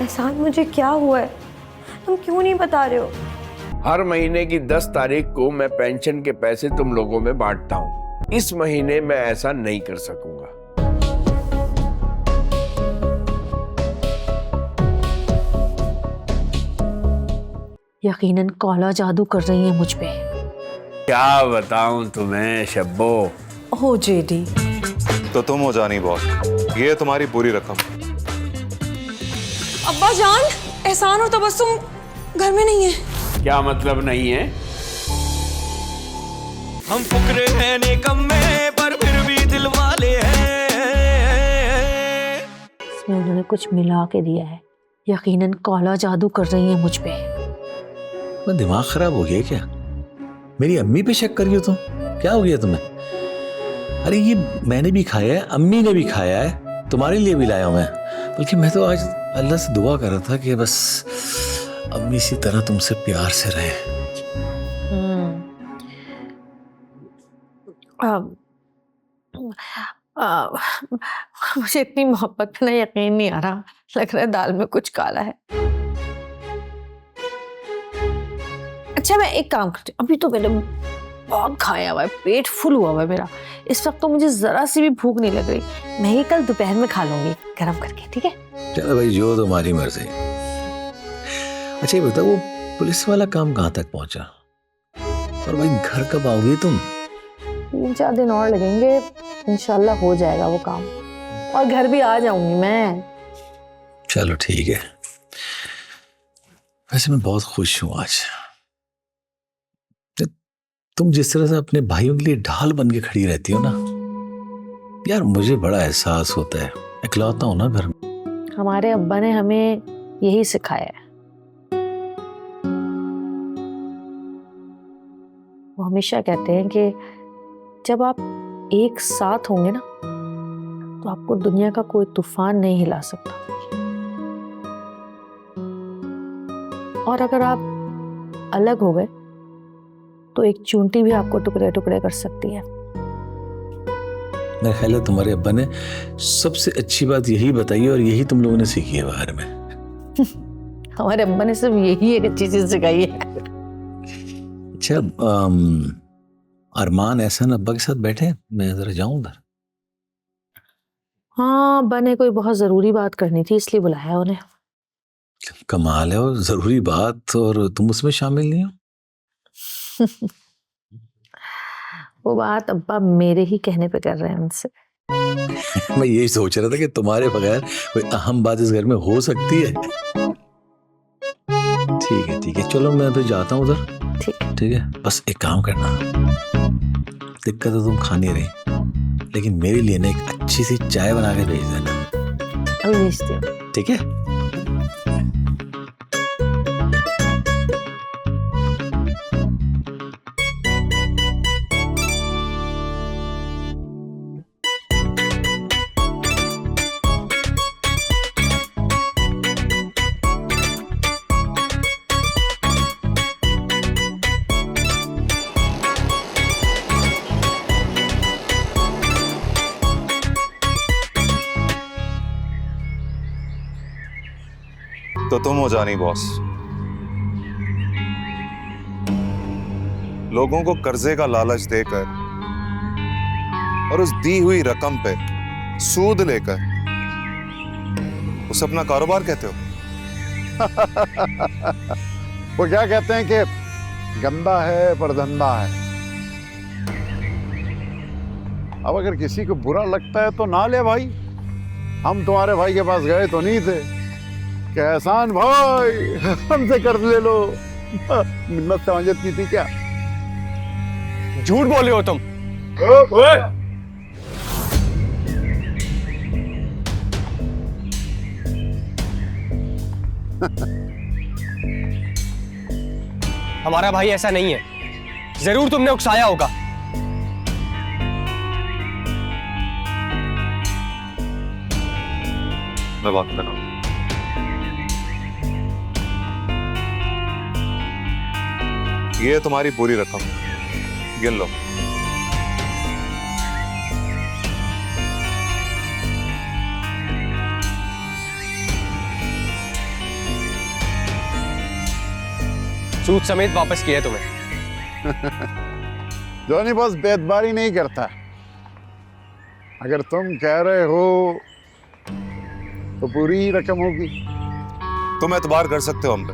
एहसान, मुझे क्या हुआ है? तुम क्यों नहीं बता रहे हो? हर महीने की 10 तारीख को मैं पेंशन के पैसे तुम लोगों में बांटता हूँ। इस महीने मैं ऐसा नहीं कर सकूंगा। यकीनन काला जादू कर रही है मुझ पे। क्या बताऊं तुम्हें शब्बो। हो जेडी। तो तुम हो जानी बॉस, ये तुम्हारी पूरी रकम। अब्बा जान, एहसान और तबस्सुम घर में नहीं है। क्या मतलब नहीं है? हम फुकरे हैं निकम्मे पर फिर भी दिल वाले हैं। इसमें उन्होंने कुछ मिला के दिया है। यकीनन काला जादू कर रही है मुझ पे। मैं दिमाग खराब हो गया क्या? मेरी अम्मी पे शक कर रही हो तुम? क्या हो गया तुम्हें? अरे ये मैंने भी खाया है, अम्मी ने भी खाया है, तुम्हारे लिए भी लाया हूं मैं। बल्कि मैं तो आज अल्लाह से दुआ कर रहा था कि बस अम्मी इसी तरह तुमसे प्यार से रहे। मुझे इतनी मोहब्बत पे ना यकीन नहीं आ रहा। लग रहा है दाल में कुछ काला है। अच्छा, मैं एक काम करती हूँ। अभी तो मैंने बहुत खाया हुआ है, पेट फुल हुआ हुआ है मेरा। इस वक्त तो मुझे जरा सी भी भूख नहीं लग रही। मैं ये कल दोपहर में खा लूंगी गरम करके, ठीक है? चलो भाई, जो तुम्हारी मर्जी। अच्छा ये बताओ, वो पुलिस वाला काम कहाँ तक पहुंचा? और भाई घर कब आओगी तुम? 3-4 दिन और लगेंगे, इंशाल्लाह हो जाएगा वो काम। और घर भी आ जाऊंगी मैं। चलो ठीक है। वैसे मैं बहुत खुश हूं आज। तुम जिस तरह से अपने भाइयों के लिए ढाल बन के खड़ी रहती हो ना यार, मुझे बड़ा एहसास होता है। इकलौता हूं ना घर में। हमारे अब्बा ने हमें यही सिखाया है। वो हमेशा कहते हैं कि जब आप एक साथ होंगे ना तो आपको दुनिया का कोई तूफान नहीं हिला सकता। और अगर आप अलग हो गए तो एक चूंटी भी आपको टुकड़े टुकड़े कर सकती है। मेरा ख्याल है तुम्हारे अब्बा ने सबसे अच्छी बात यही बताई है और यही तुम लोगों ने सीखी है बाहर में। हमारे अब्बा ने सिर्फ यही एक अच्छी चीज सिखाई है। अच्छा, अरमान एहसान अब्बा के साथ बैठे हैं? मैं जरा जाऊं उधर। हाँ, अब्बा ने कोई बहुत जरूरी बात करनी थी इसलिए बुलाया उन्हें। कमाल है, और जरूरी बात और तुम उसमें शामिल नहीं हो। वो बात अब्बा मेरे ही कहने पे कर रहे हैं उनसे। मैं यही सोच रहा था कि तुम्हारे बगैर कोई अहम बात इस घर में हो सकती है। ठीक है, चलो मैं फिर जाता हूँ उधर। ठीक है, बस एक काम करना, दिक्कत तो तुम खा नहीं रही, लेकिन मेरे लिए ना एक अच्छी सी चाय बना के भेज देना। अभी भेजती हूँ। ठीक है? तो तुम हो जानी बॉस, लोगों को कर्जे का लालच देकर और उस दी हुई रकम पे सूद लेकर उसे अपना कारोबार कहते हो? वो क्या कहते हैं कि गंदा है पर धंधा है। अब अगर किसी को बुरा लगता है तो ना ले भाई। हम तुम्हारे भाई के पास गए तो नहीं थे कि एहसान भाई हमसे कर्ज ले लो। मिन्नत समझत की थी क्या? झूठ बोले हो तुम। हमारा भाई ऐसा नहीं है, जरूर तुमने उकसाया होगा। मैं बात कर रहा हूं। ये तुम्हारी पूरी रकम, गिन लो। सूद समेत वापस किया है तुम्हें। जॉनी बॉस बेदबारी नहीं करता। अगर तुम कह रहे हो तो पूरी रकम होगी। तुम एतबार कर सकते हो हम पे,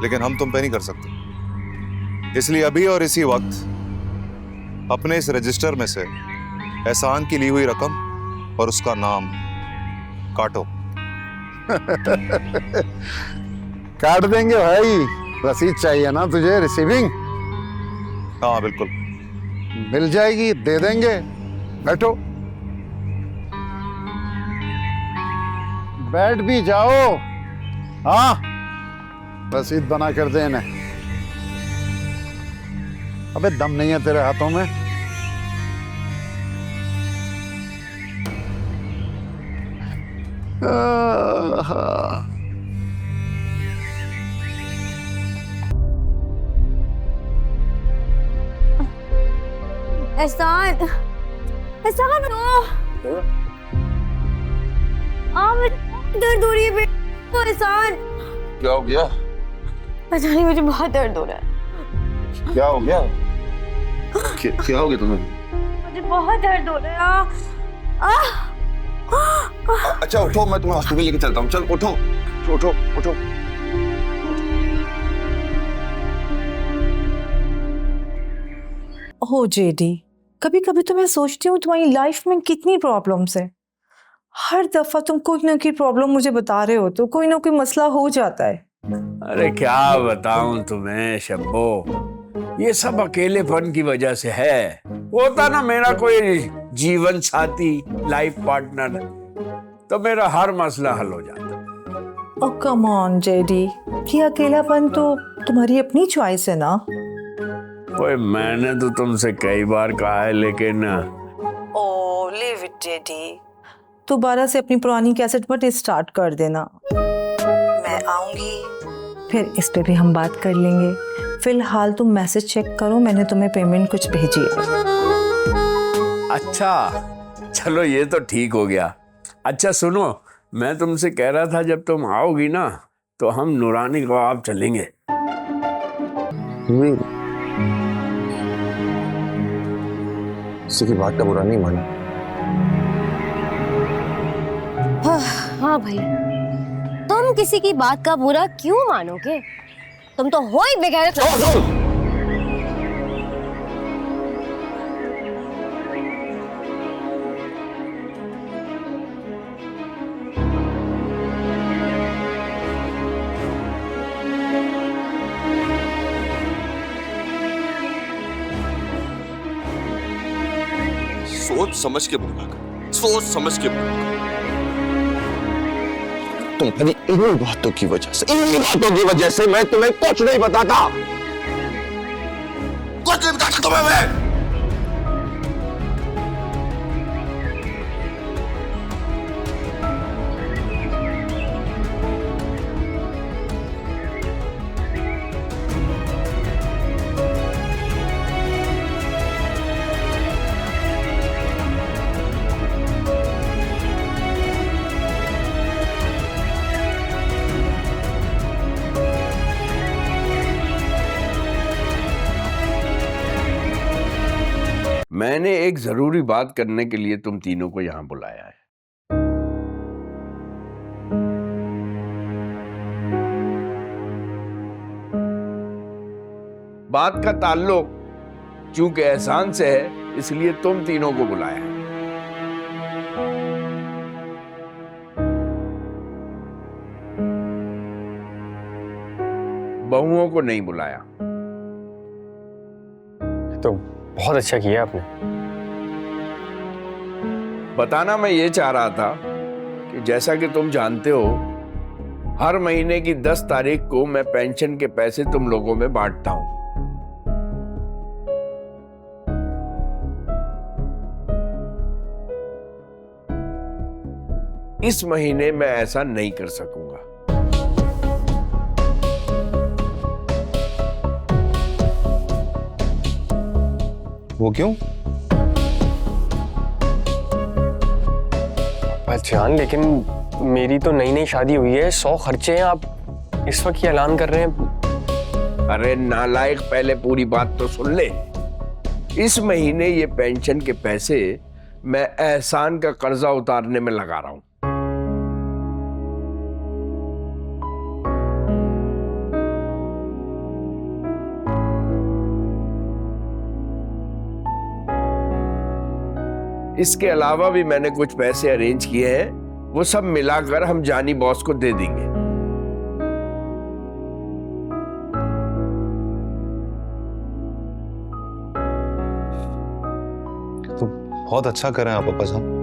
लेकिन हम तुम पे नहीं कर सकते। इसलिए अभी और इसी वक्त अपने इस रजिस्टर में से एहसान की ली हुई रकम और उसका नाम काटो। काट देंगे भाई। रसीद चाहिए ना तुझे? रिसीविंग? हाँ बिल्कुल मिल जाएगी, दे देंगे। बैठो, बैठ भी जाओ। हाँ, रसीद बना कर देना। अबे दम नहीं है तेरे हाथों में? एहसान, एहसान हो। दर्द हो रही है बेटा। एहसान, क्या हो गया? पता नहीं, मुझे बहुत दर्द हो रहा है। क्या हो गया? क्या हो गया तुम्हें? मुझे बहुत दर्द हो रहा है। अच्छा उठो, मैं तुम्हें हॉस्पिटल लेके चलता हूँ। चल उठो उठो उठो। ओह जेडी, कभी कभी तो मैं सोचती हूँ तुम्हारी लाइफ में कितनी प्रॉब्लम्स है। हर दफा तुम कोई ना कोई प्रॉब्लम मुझे बता रहे हो तो कोई ना कोई मसला हो जाता है। अरे क्या बताऊं तुम्हें शब्बो, ये सब अकेलेपन की वजह से है। होता ना मेरा कोई जीवन साथी, लाइफ पार्टनर, तो मेरा हर मसला हल हो जाता। ओह कम ऑन जेडी, ये अकेलापन तो तुम्हारी अपनी चॉइस है ना। ओए मैंने तो तुमसे कई बार कहा है, लेकिन ओह लीव इट जेडी, दोबारा से अपनी पुरानी कैसेट पर स्टार्ट कर देना। मैं आऊंगी, फिर इस पे भी हम बात कर लेंगे। फिलहाल तुम मैसेज चेक करो, मैंने तुम्हें पेमेंट कुछ भेजी है। अच्छा चलो ये तो ठीक हो गया। अच्छा सुनो, मैं तुमसे कह रहा था जब तुम आओगी ना तो हम नूरानी कबाब चलेंगे। किसी की बात का बुरा नहीं माना। हाँ भाई, तुम किसी की बात का बुरा क्यों मानोगे? तुम तो हो ही बेगैरत। सोच समझ के बोला कर, सोच समझ के बोला कर। तुम्हारी इन्हीं बातों की वजह से, इन्हीं बातों की वजह से मैं तुम्हें कुछ नहीं बताता, कुछ नहीं बताता तुम्हें मैं। मैंने एक जरूरी बात करने के लिए तुम तीनों को यहां बुलाया है। बात का ताल्लुक चूंकि एहसान से है, इसलिए तुम तीनों को बुलाया है। बहुओं को नहीं बुलाया। तो बहुत अच्छा किया आपने। बताना मैं ये चाह रहा था कि जैसा कि तुम जानते हो, हर महीने की 10 तारीख को मैं पेंशन के पैसे तुम लोगों में बांटता हूं। इस महीने मैं ऐसा नहीं कर सकूंगा। वो क्यों? जान, लेकिन मेरी तो नई नई शादी हुई है, 100 खर्चे हैं, आप इस वक्त ये ऐलान कर रहे हैं। अरे नालायक, पहले पूरी बात तो सुन ले। इस महीने ये पेंशन के पैसे मैं एहसान का कर्जा उतारने में लगा रहा हूं। इसके अलावा भी मैंने कुछ पैसे अरेंज किए हैं, वो सब मिलाकर हम जानी बॉस को दे देंगे। तो बहुत अच्छा करें आप पापा साहब।